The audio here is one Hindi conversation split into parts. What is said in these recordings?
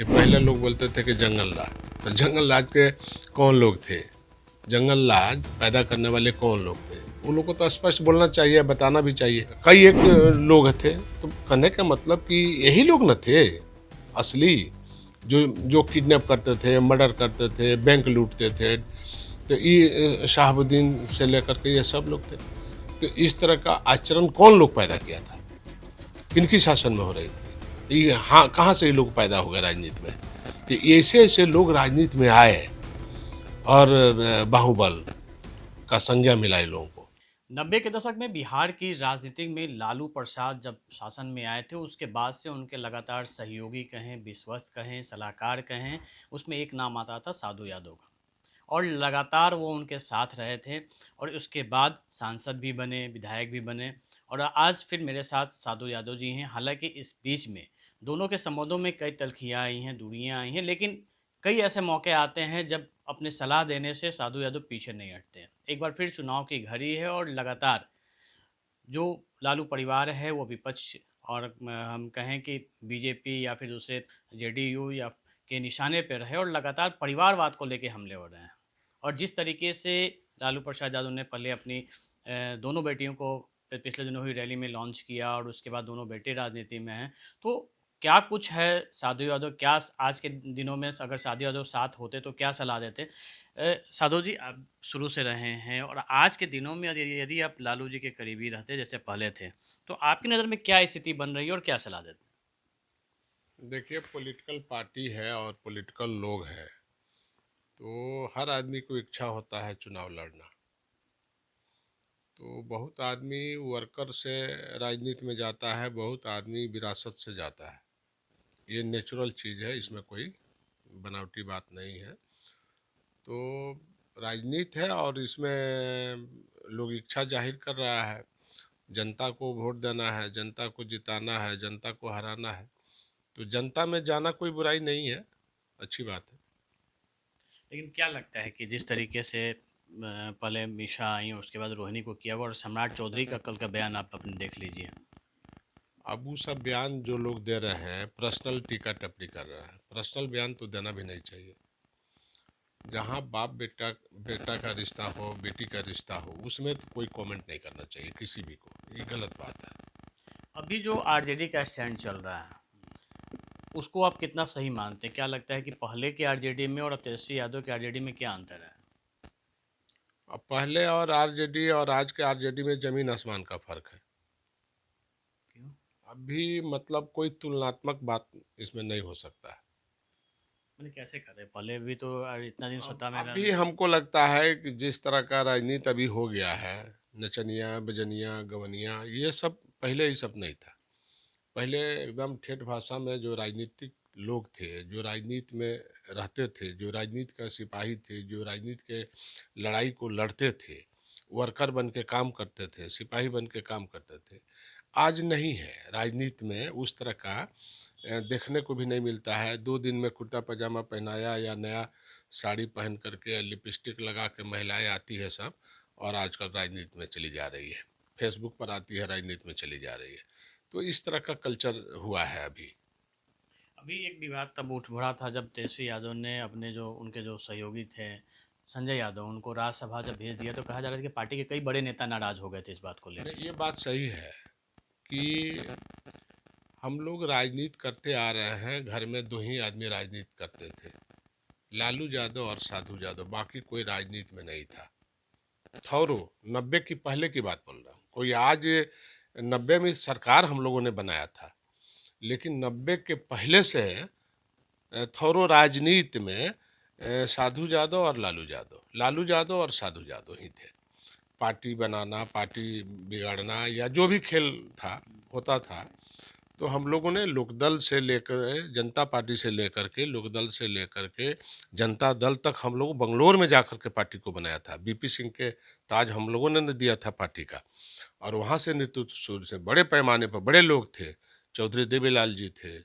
पहले लोग बोलते थे कि जंगल राज, तो जंगल राज के कौन लोग थे? जंगल राज पैदा करने वाले कौन लोग थे? उन लोग को तो स्पष्ट बोलना चाहिए, बताना भी चाहिए। कई एक लोग थे, तो कहने का मतलब कि यही लोग न थे असली, जो जो किडनैप करते थे, मर्डर करते थे, बैंक लूटते थे। तो ये शहाबुद्दीन से लेकर के ये सब लोग थे। तो इस तरह का आचरण कौन लोग पैदा किया था? किनकी शासन में हो रही थी? तो ये हाँ, कहाँ से ये लोग पैदा हो गए राजनीति में? तो ऐसे ऐसे लोग राजनीति में आए और बाहुबल का संज्ञा मिला इन लोगों को। 90 के दशक में बिहार की राजनीति में लालू प्रसाद जब शासन में आए थे, उसके बाद से उनके लगातार सहयोगी कहें, विश्वस्त कहें, सलाहकार कहें, उसमें एक नाम आता था साधु यादव का। और लगातार वो उनके साथ रहे थे और उसके बाद सांसद भी बने, विधायक भी बने। और आज फिर मेरे साथ साधु यादव जी हैं। हालांकि इस बीच में दोनों के संबंधों में कई तल्खियाँ आई हैं, दूरियाँ आई हैं, लेकिन कई ऐसे मौके आते हैं जब अपने सलाह देने से साधु यादव पीछे नहीं हटते हैं। एक बार फिर चुनाव की घड़ी है और लगातार जो लालू परिवार है वो विपक्ष और हम कहें कि बीजेपी या फिर दूसरे जेडीयू या के निशाने पर रहे और लगातार परिवारवाद को लेके हमले हो रहे हैं। और जिस तरीके से लालू प्रसाद यादव ने पहले अपनी दोनों बेटियों को पिछले दिनों हुई रैली में लॉन्च किया और उसके बाद दोनों बेटे राजनीति में हैं, तो क्या कुछ है साधु यादव, क्या आज के दिनों में अगर साधु यादव साथ होते तो क्या सलाह देते? साधु जी, आप शुरू से रहे हैं और आज के दिनों में यदि यदि आप लालू जी के करीबी रहते जैसे पहले थे, तो आपकी नज़र में क्या स्थिति बन रही है और क्या सलाह देते? देखिए, पॉलिटिकल पार्टी है और पॉलिटिकल लोग हैं, तो हर आदमी को इच्छा होता है चुनाव लड़ना। तो बहुत आदमी वर्कर से राजनीति में जाता है, बहुत आदमी विरासत से जाता है। ये नेचुरल चीज़ है, इसमें कोई बनावटी बात नहीं है। तो राजनीति है और इसमें लोग इच्छा जाहिर कर रहा है, जनता को वोट देना है, जनता को जिताना है, जनता को हराना है। तो जनता में जाना कोई बुराई नहीं है, अच्छी बात है। लेकिन क्या लगता है कि जिस तरीके से पहले मीशा आई, उसके बाद रोहिणी को किया हुआ और सम्राट चौधरी का कल का बयान आप अपने देख लीजिए। अब वो सब बयान जो लोग दे रहे हैं, पर्सनल टीका टिप्पणी कर रहे हैं। पर्सनल बयान तो देना भी नहीं चाहिए। जहाँ बाप बेटा बेटा का रिश्ता हो, बेटी का रिश्ता हो, उसमें तो कोई कमेंट नहीं करना चाहिए किसी भी को, ये गलत बात है। अभी जो आरजेडी का स्टैंड चल रहा है, उसको आप कितना सही मानते हैं? क्या लगता है कि पहले के आरजेडी में और अब तेजस्वी यादव के आरजेडी में क्या अंतर है? अब पहले और आरजेडी और आज के आरजेडी में जमीन आसमान का फर्क है। क्यों? अभी मतलब कोई तुलनात्मक बात इसमें नहीं हो सकता है। मैंने कैसे करे, पहले भी तो इतना दिन अब सत्ता में अभी रहने। हमको लगता है कि जिस तरह का राजनीति अभी हो गया है, नचनिया बजनिया गवनिया, ये सब पहले ही सब नहीं था। पहले एकदम ठेठ भाषा में जो राजनीतिक लोग थे, जो राजनीति में रहते थे, जो राजनीति का सिपाही थे, जो राजनीति के लड़ाई को लड़ते थे, वर्कर बन के काम करते थे, सिपाही बन के काम करते थे, आज नहीं है। राजनीति में उस तरह का देखने को भी नहीं मिलता है। 2 दिन में कुर्ता पजामा पहनाया या नया साड़ी पहन करके लिपस्टिक लगा के महिलाएं आती है सब, और आजकल राजनीति में चली जा रही है, फेसबुक पर आती है, राजनीति में चली जा रही है। तो इस तरह का कल्चर हुआ है अभी। अभी एक विवाद तब उठ पड़ा था जब तेजस्वी यादव ने अपने जो उनके जो सहयोगी थे संजय यादव, उनको राज्यसभा जब भेज दिया, तो कहा जा रहा था कि पार्टी के कई बड़े नेता नाराज हो गए थे इस बात को लेकर। नहीं, ये बात सही है कि हम लोग राजनीति करते आ रहे हैं, घर में 2 ही आदमी राजनीति करते थे, लालू यादव और साधु यादव, बाकी कोई राजनीति में नहीं था। थौरो 90 की पहले की बात बोल रहा हूँ, कोई आज 90 में सरकार हम लोगों ने बनाया था, लेकिन 90 के पहले से थोरो राजनीति में साधु यादव और लालू यादव और साधु यादव ही थे। पार्टी बनाना, पार्टी बिगाड़ना या जो भी खेल था होता था, तो हम लोगों ने लोकदल से लेकर, जनता पार्टी से लेकर के, लोकदल से लेकर के जनता दल तक, हम लोग बंगलोर में जाकर के पार्टी को बनाया था। बीपी सिंह के ताज हम लोगों ने दिया था पार्टी का, और वहाँ से नेतृत्व शुरू से बड़े पैमाने पर बड़े लोग थे। चौधरी देवीलाल जी थे,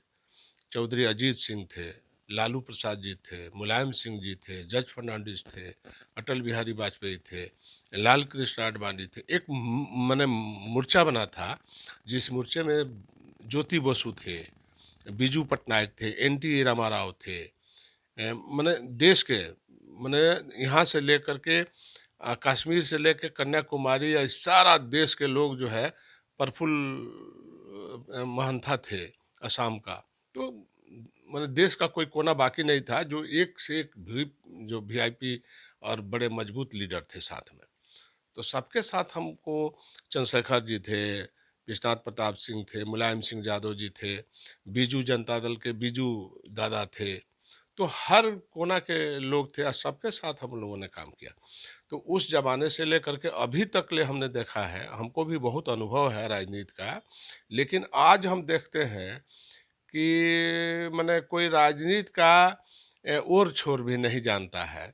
चौधरी अजीत सिंह थे, लालू प्रसाद जी थे, मुलायम सिंह जी थे, जज फर्नांडिस थे, अटल बिहारी वाजपेयी थे, लाल कृष्ण आडवाणी थे। एक मैंने मोर्चा बना था, जिस मोर्चे में ज्योति बसु थे, बीजू पटनायक थे, एन.टी. रामाराव थे, माने देश के, माने यहाँ से लेकर के कश्मीर से लेकर कन्याकुमारी, या सारा देश के लोग जो है प्रफुल्ल महंता थे असम का। तो माने देश का कोई कोना बाकी नहीं था जो एक से एक जो वीआईपी और बड़े मजबूत लीडर थे साथ में। तो सबके साथ हमको चंद्रशेखर जी थे, विश्वनाथ प्रताप सिंह थे, मुलायम सिंह यादव जी थे, बीजू जनता दल के बीजू दादा थे। तो हर कोना के लोग थे और सबके साथ हम लोगों ने काम किया। तो उस जमाने से लेकर के अभी तक ले हमने देखा है, हमको भी बहुत अनुभव है राजनीति का। लेकिन आज हम देखते हैं कि माने कोई राजनीति का ओर छोर भी नहीं जानता है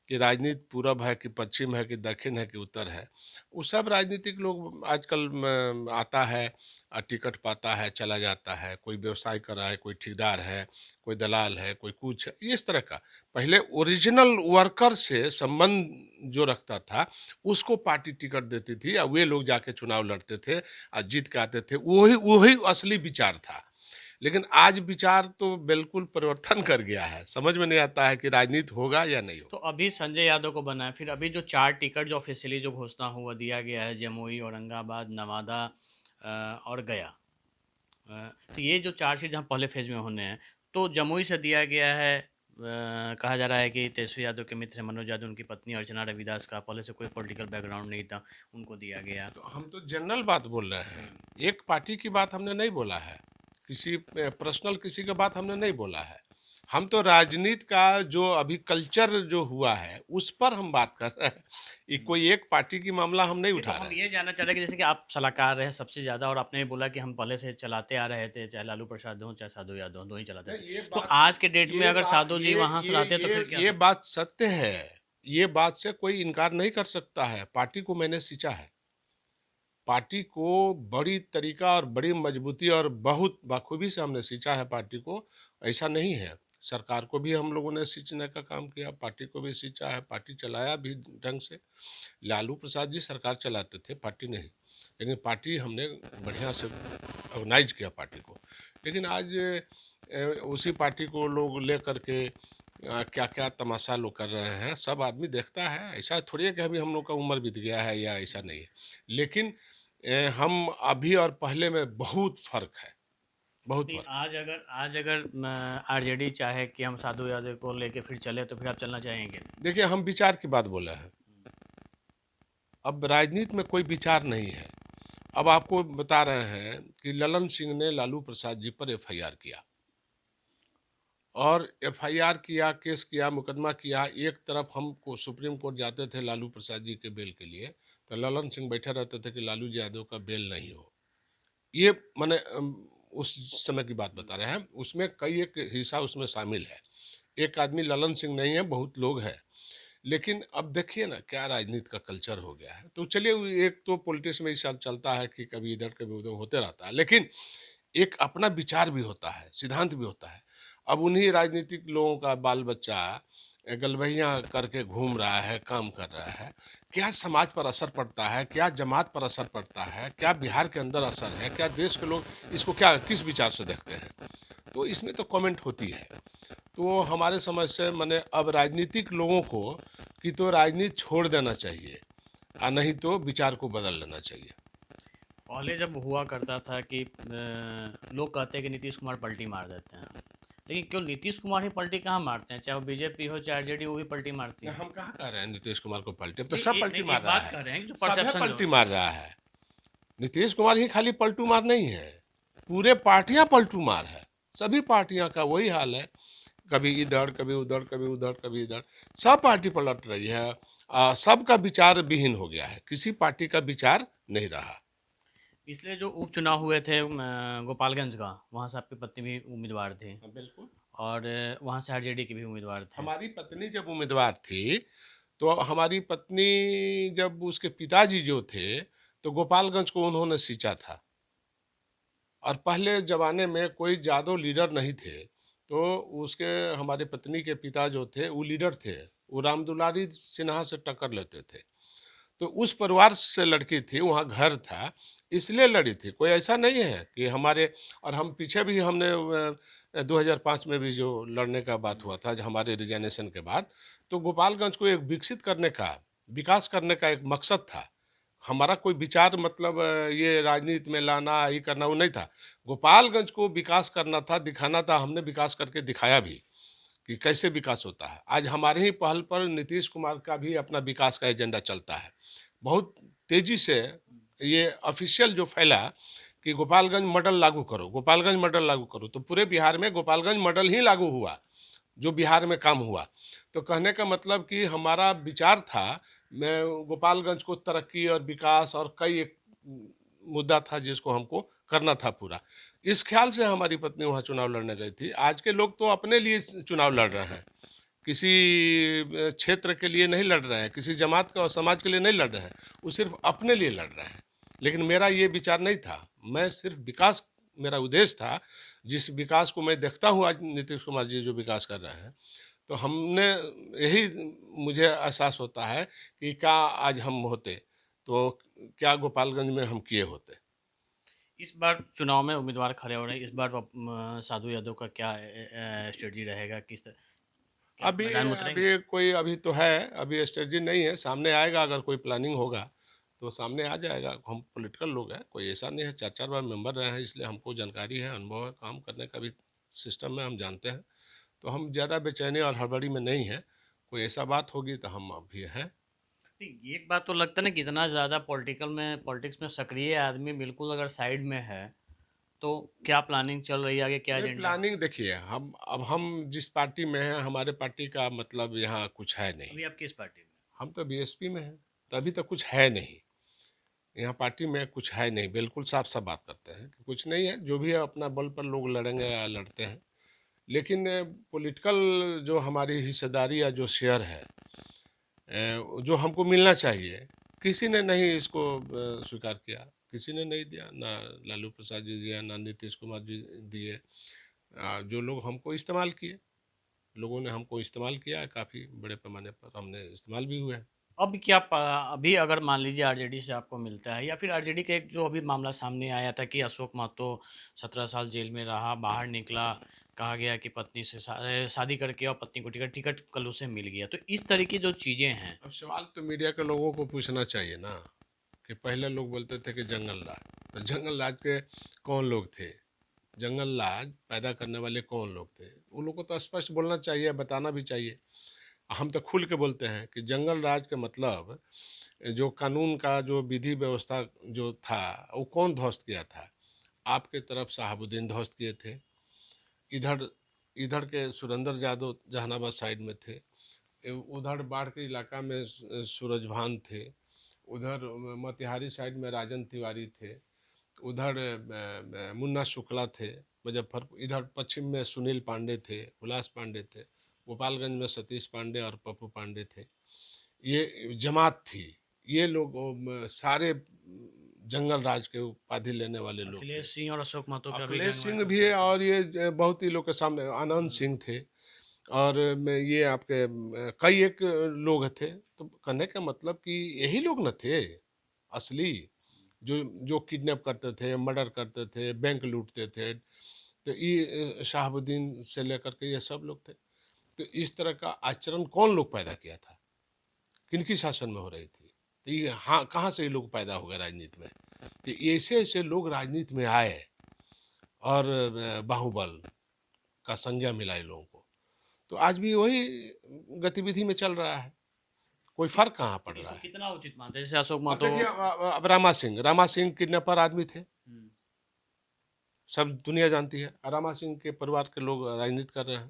कि राजनीति पूरब है कि पश्चिम है कि दक्षिण है कि उत्तर है। वो सब राजनीतिक लोग आजकल आता है, टिकट पाता है, चला जाता है, कोई व्यवसाय कर रहा है, कोई ठेकेदार है, कोई दलाल है, कोई कुछ है, इस तरह का। पहले ओरिजिनल वर्कर से संबंध जो रखता था उसको पार्टी टिकट देती थी और वे लोग जाके चुनाव लड़ते थे और जीत के आते थे। वही वही असली विचार था। लेकिन आज विचार तो बिल्कुल परिवर्तन कर गया है, समझ में नहीं आता है कि राजनीति होगा या नहीं तो होगा। अभी संजय यादव को बना है, फिर अभी जो 4 टिकट जो ऑफिशियली जो घोषणा हुआ दिया गया है, जमुई, औरंगाबाद, नवादा और गया। तो ये जो 4 सीट जहाँ पहले फेज में होने हैं, तो जमुई से दिया गया है। कहा जा रहा है कि तेजस्वी यादव के मित्र मनोज यादव, उनकी पत्नी अर्चना रविदास का पहले से कोई पॉलिटिकल बैकग्राउंड नहीं था, उनको दिया गया। तो हम तो जनरल बात बोल रहे हैं, एक पार्टी की बात हमने नहीं बोला है, किसी पर्सनल किसी की बात हमने नहीं बोला है। हम तो राजनीति का जो अभी कल्चर जो हुआ है उस पर हम बात कर रहे हैं। ये कोई एक पार्टी की मामला हम नहीं नहीं, तो उठा हम रहे हैं। ये जानना चाह रहे हैं कि जैसे कि आप सलाहकार रहे सबसे ज़्यादा, और आपने भी बोला कि हम पहले से चलाते आ रहे थे, चाहे लालू प्रसाद हों चाहे साधु यादव हों, दो ही चलाते थे। ये तो बात आज के डेट में ये अगर बात साधु जी वहाँ से रहते तो फिर क्या ये बात सत्य है। ये बात से कोई इनकार नहीं कर सकता है। पार्टी को मैंने सींचा है, पार्टी को बड़ी तरीका और बड़ी मजबूती और बहुत बखूबी से हमने सींचा है पार्टी को। ऐसा नहीं है, सरकार को भी हम लोगों ने सींचने का काम किया, पार्टी को भी सींचा है, पार्टी चलाया भी ढंग से। लालू प्रसाद जी सरकार चलाते थे, पार्टी नहीं, लेकिन पार्टी हमने बढ़िया से ऑर्गेनाइज किया पार्टी को। लेकिन आज उसी पार्टी को लोग ले करके क्या क्या तमाशा लोग कर रहे हैं, सब आदमी देखता है। ऐसा थोड़ी है कि अभी हम लोग का उम्र बीत गया है, या ऐसा नहीं है। लेकिन हम अभी और पहले में बहुत फर्क है, बहुत नहीं, फर्क। आज अगर आरजेडी चाहे कि हम साधु यादव को लेके फिर चले, तो फिर आप चलना चाहेंगे? देखिए, हम विचार की बात बोले हैं, अब राजनीति में कोई विचार नहीं है। अब आपको बता रहे हैं कि ललन सिंह ने लालू प्रसाद जी पर एफआईआर किया, और एफआईआर किया, केस किया, मुकदमा किया। एक तरफ हमको सुप्रीम कोर्ट जाते थे लालू प्रसाद जी के बेल के लिए, तो ललन सिंह बैठे रहते थे कि लालू यादव का बेल नहीं हो। ये माने उस समय की बात बता रहे हैं, उसमें कई एक हिस्सा उसमें शामिल है। एक आदमी ललन सिंह नहीं है, बहुत लोग हैं। लेकिन अब देखिए ना क्या राजनीति का कल्चर हो गया है। तो चलिए, एक तो पॉलिटिक्स में इस साल चलता है कि कभी इधर कभी उधर होते रहता है, लेकिन एक अपना विचार भी होता है, सिद्धांत भी होता है। अब उन्हीं राजनीतिक लोगों का बाल बच्चा गलबहियाँ करके घूम रहा है, काम कर रहा है, क्या समाज पर असर पड़ता है, क्या जमात पर असर पड़ता है, क्या बिहार के अंदर असर है, क्या देश के लोग इसको क्या किस विचार से देखते हैं, तो इसमें तो कमेंट होती है। तो हमारे समझ से मैंने अब राजनीतिक लोगों को कि तो राजनीति छोड़ देना चाहिए, और नहीं तो विचार को बदल लेना चाहिए। पहले जब हुआ करता था कि लोग कहते हैं कि नीतीश कुमार पलटी मार देते हैं, लेकिन क्यों नीतीश कुमार ही पलटी कहाँ मारते हैं? चाहे वो बीजेपी हो चाहे आरजेडी, वो भी पलटी मारती है। हम कहाँ कह रहे हैं नीतीश कुमार को पलटी, अब तो नहीं, सब पलटी नहीं, मार एक रहा बात है, कर रहे हैं कि जो सब है परसेप्शन जो पलटी मार रहा है। नीतीश कुमार ही खाली पलटू मार नहीं है, पूरे पार्टियां पलटू मार है। सभी पार्टियां का वही हाल है, कभी इधर कभी उधर, कभी उधर कभी इधर, सब पार्टी पलट रही है। सबका विचार विहीन हो गया है, किसी पार्टी का विचार नहीं रहा। पिछले जो उपचुनाव हुए थे गोपालगंज का, वहाँ से आपकी पत्नी भी उम्मीदवार थी, बिल्कुल। और वहाँ से आरजेडी के भी उम्मीदवार थे। हमारी पत्नी जब उम्मीदवार थी, तो हमारी पत्नी जब उसके पिताजी जो थे, तो गोपालगंज को उन्होंने सींचा था। और पहले ज़माने में कोई ज़्यादा लीडर नहीं थे, तो उसके हमारे पत्नी के पिता जो थे वो लीडर थे, वो रामदुलारी सिन्हा से टक्कर लेते थे। तो उस परिवार से लड़की थी, वहाँ घर था, इसलिए लड़ी थी। कोई ऐसा नहीं है कि हमारे, और हम पीछे भी हमने 2005 में भी जो लड़ने का बात हुआ था, जो हमारे रिजाइनेशन के बाद, तो गोपालगंज को एक विकसित करने का, विकास करने का एक मकसद था। हमारा कोई विचार मतलब ये राजनीति में लाना, ये करना, वो नहीं था। गोपालगंज को विकास करना था, दिखाना था, हमने विकास करके दिखाया भी कि कैसे विकास होता है। आज हमारे ही पहल पर नीतीश कुमार का भी अपना विकास का एजेंडा चलता है। बहुत तेजी से ये ऑफिशियल जो फैला कि गोपालगंज मॉडल लागू करो, गोपालगंज मॉडल लागू करो, तो पूरे बिहार में गोपालगंज मॉडल ही लागू हुआ, जो बिहार में काम हुआ। तो कहने का मतलब कि हमारा विचार था, मैं गोपालगंज को तरक्की और विकास और कई एक मुद्दा था जिसको हमको करना था पूरा। इस ख्याल से हमारी पत्नी वहाँ चुनाव लड़ने गई थी। आज के लोग तो अपने लिए चुनाव लड़ रहे हैं, किसी क्षेत्र के लिए नहीं लड़ रहे हैं, किसी जमात का और समाज के लिए नहीं लड़ रहे हैं, वो सिर्फ अपने लिए लड़ रहे हैं। लेकिन मेरा ये विचार नहीं था, मैं सिर्फ विकास, मेरा उद्देश्य था, जिस विकास को मैं देखता हूँ आज नीतीश कुमार जी जो विकास कर रहे हैं, तो हमने यही, मुझे एहसास होता है कि क्या आज हम होते तो क्या गोपालगंज में हम किए होते। इस बार चुनाव में उम्मीदवार खड़े हो रहे हैं, इस बार साधु यादव का क्या स्ट्रेटजी रहेगा, क्या अभी मैदान में उतरेंगे? अभी कोई अभी तो है, अभी स्ट्रेटजी नहीं है, सामने आएगा, अगर कोई प्लानिंग होगा तो सामने आ जाएगा। हम पॉलिटिकल लोग हैं, कोई ऐसा नहीं है, 4 4 बार मेंबर रहे हैं, इसलिए हमको जानकारी है, अनुभव है, काम करने का भी सिस्टम में हम जानते हैं। तो हम ज़्यादा बेचैनी और हड़बड़ी में नहीं हैं। कोई ऐसा बात होगी तो हम अभी हैं। नहीं, एक बात तो लगता है ना कि इतना ज़्यादा पॉलिटिक्स में सक्रिय आदमी बिल्कुल अगर साइड में है, तो क्या प्लानिंग चल रही है आगे, क्या नहीं, एजेंडा? प्लानिंग देखिए, हम जिस पार्टी में हैं, हमारे पार्टी का मतलब यहाँ कुछ है नहीं। अभी आप किस पार्टी में? हम तो बीएसपी में हैं, तो अभी तो कुछ है नहीं यहाँ पार्टी में, कुछ है नहीं, बिल्कुल साफ साफ बात करते हैं कि कुछ नहीं है। जो भी है अपना बल पर लोग लड़ेंगे या लड़ते हैं, लेकिन पॉलिटिकल जो हमारी हिस्सेदारी या जो शेयर है, जो हमको मिलना चाहिए, किसी ने नहीं इसको स्वीकार किया, किसी ने नहीं दिया, ना लालू प्रसाद जी दिया, ना नीतीश कुमार जी दिए। जो लोग हमको इस्तेमाल किए, लोगों ने हमको इस्तेमाल किया है, काफ़ी बड़े पैमाने पर हमने इस्तेमाल भी हुए हैं। अब क्या अभी अगर मान लीजिए आरजेडी से आपको मिलता है, या फिर आरजेडी का एक जो अभी मामला सामने आया था कि अशोक महतो 17 साल जेल में रहा, बाहर निकला, कहा गया कि पत्नी से शादी करके और पत्नी को टिकट टिकट कल उसे मिल गया, तो इस तरह की जो चीज़ें हैं। अब सवाल तो मीडिया के लोगों को पूछना चाहिए ना, कि पहले लोग बोलते थे कि जंगल राज, तो जंगल राज के कौन लोग थे, जंगल राज पैदा करने वाले कौन लोग थे, उन लोगों को तो स्पष्ट बोलना चाहिए, बताना भी चाहिए। हम तो खुल के बोलते हैं कि जंगल राज का मतलब, जो कानून का जो विधि व्यवस्था जो था, वो कौन ध्वस्त किया था। आपके तरफ शहाबुद्दीन ध्वस्त किए थे, इधर इधर के सुरेंद्र यादव जहानाबाद साइड में थे, उधर बाढ़ के इलाका में सूरजभान थे, उधर मोतिहारी साइड में राजन तिवारी थे, उधर मुन्ना शुक्ला थे मुजफ्फरपुर, इधर पश्चिम में सुनील पांडे थे, हुलास पांडे थे, गोपालगंज में सतीश पांडे और पप्पू पांडे थे। ये जमात थी, ये लोग सारे जंगल राज के उपाधि लेने वाले लोग थे। अखिलेश सिंह और अशोक महतो का भी अखिलेश सिंह गैंगवार भी है, और ये बहुत ही लोग के सामने आनंद सिंह थे, और ये आपके कई एक लोग थे। तो कहने का मतलब कि यही लोग न थे असली, जो जो किडनैप करते थे, मर्डर करते थे, बैंक लूटते थे। तो ये शहाबुद्दीन से लेकर के ये सब लोग थे। तो इस तरह का आचरण कौन लोग पैदा किया था, किनकी शासन में हो रही थी, तो ये हाँ कहाँ से ये लोग पैदा हो गए राजनीति में। तो ऐसे ऐसे लोग राजनीति में आए, और बाहुबल का संज्ञा मिला इन लोगों को। तो आज भी वही गतिविधि में चल रहा है, कोई फर्क कहाँ पड़ रहा तो है। कितना उचित मानते हैं जैसे अशोक अब महतो? देखिए, अब रामा सिंह किडनैपर आदमी थे, हम्म, सब दुनिया जानती है। रामा सिंह के परिवार के लोग राजनीति कर रहे हैं।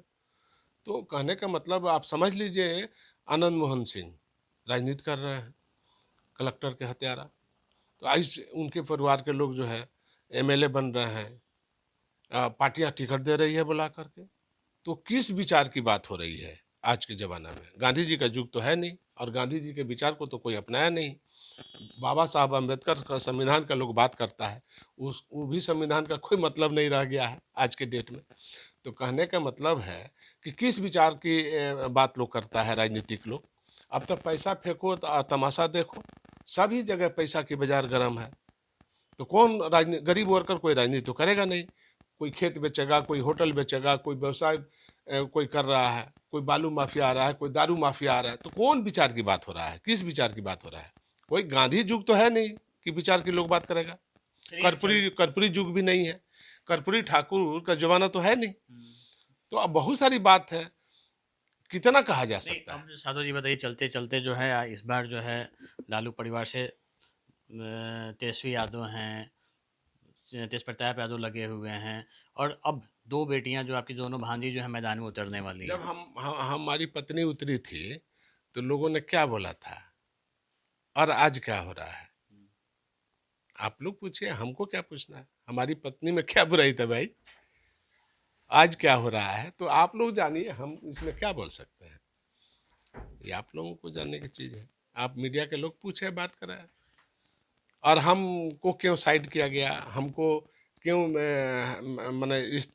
तो कहने का मतलब आप समझ लीजिए, आनंद मोहन सिंह राजनीति कर रहे हैं, कलेक्टर के हत्यारा। तो आज उनके परिवार के लोग जो है एमएलए बन रहे हैं, पार्टियां टिकट दे रही है बुला करके। तो किस विचार की बात हो रही है आज के ज़माना में? गांधी जी का युग तो है नहीं, और गांधी जी के विचार को तो कोई अपनाया नहीं। बाबा साहब अम्बेडकर का संविधान का लोग बात करता है, उस वो भी संविधान का कोई मतलब नहीं रह गया है आज के डेट में। तो कहने का मतलब है कि किस विचार की बात लोग करता है राजनीतिक लोग। अब तो पैसा फेंको तो तमाशा देखो, सभी जगह पैसा की बाजार गर्म है। तो कौन राजनीति, गरीब वर्कर कोई राजनीति तो करेगा नहीं। कोई खेत बेचेगा, कोई होटल बेचेगा, कोई व्यवसाय कोई कर रहा है, कोई बालू माफिया आ रहा है, कोई दारू माफिया आ रहा है। तो कौन विचार की बात हो रहा है, किस विचार की बात हो रहा है? कोई गांधी युग तो है नहीं कि विचार की लोग बात करेगा। चलिए कर्पूरी कर्पूरी युग भी नहीं है, कर्पूरी ठाकुर का जमाना तो है नहीं। तो अब बहुत सारी बात है, कितना कहा जा नहीं, सकता है। अब साधु जी बताइए, चलते चलते जो है इस बार जो है लालू परिवार से तेजस्वी यादव हैं, तेज प्रताप यादव लगे हुए हैं, और अब दो बेटियां जो आपकी दोनों भांजी जो है मैदान में उतरने वाली जब हैं। हमारी पत्नी उतरी थी तो लोगों ने क्या बोला था, और आज क्या हो रहा है? आप लोग पूछिए, हमको क्या पूछना है? हमारी पत्नी में क्या बुराई था भाई? आज क्या हो रहा है तो आप लोग जानिए, हम इसमें क्या बोल सकते हैं? ये आप लोगों को जानने की चीज़ है। आप मीडिया के लोग पूछे, बात कराए। और हमको क्यों साइड किया गया, हमको क्यों मैंने इस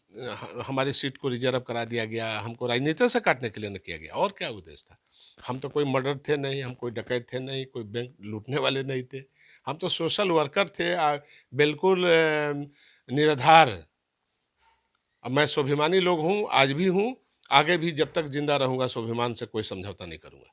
हमारी सीट को रिजर्व करा दिया गया, हमको राजनीति से काटने के लिए न किया गया, और क्या उद्देश्य था? हम तो कोई मर्डर थे नहीं, हम कोई डकैत थे नहीं, कोई बैंक लूटने वाले नहीं थे। हम तो सोशल वर्कर थे, बिल्कुल निराधार। अब मैं स्वाभिमानी लोग हूँ, आज भी हूँ, आगे भी जब तक जिंदा रहूंगा स्वाभिमान से कोई समझौता नहीं करूंगा।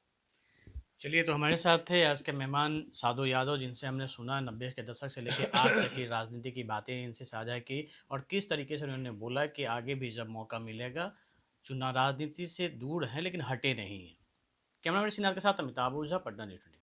चलिए, तो हमारे साथ थे आज के मेहमान साधु यादव, जिनसे हमने सुना 90 के दशक से लेकर आज तक की राजनीति की बातें इनसे साझा की, और किस तरीके से उन्होंने बोला कि आगे भी जब मौका मिलेगा, चुनाव राजनीति से दूर हैं लेकिन हटे नहीं हैं। कैमरा मैन श्रीनाथ के साथ अमिताभ ओझा, पटना न्यूज 24।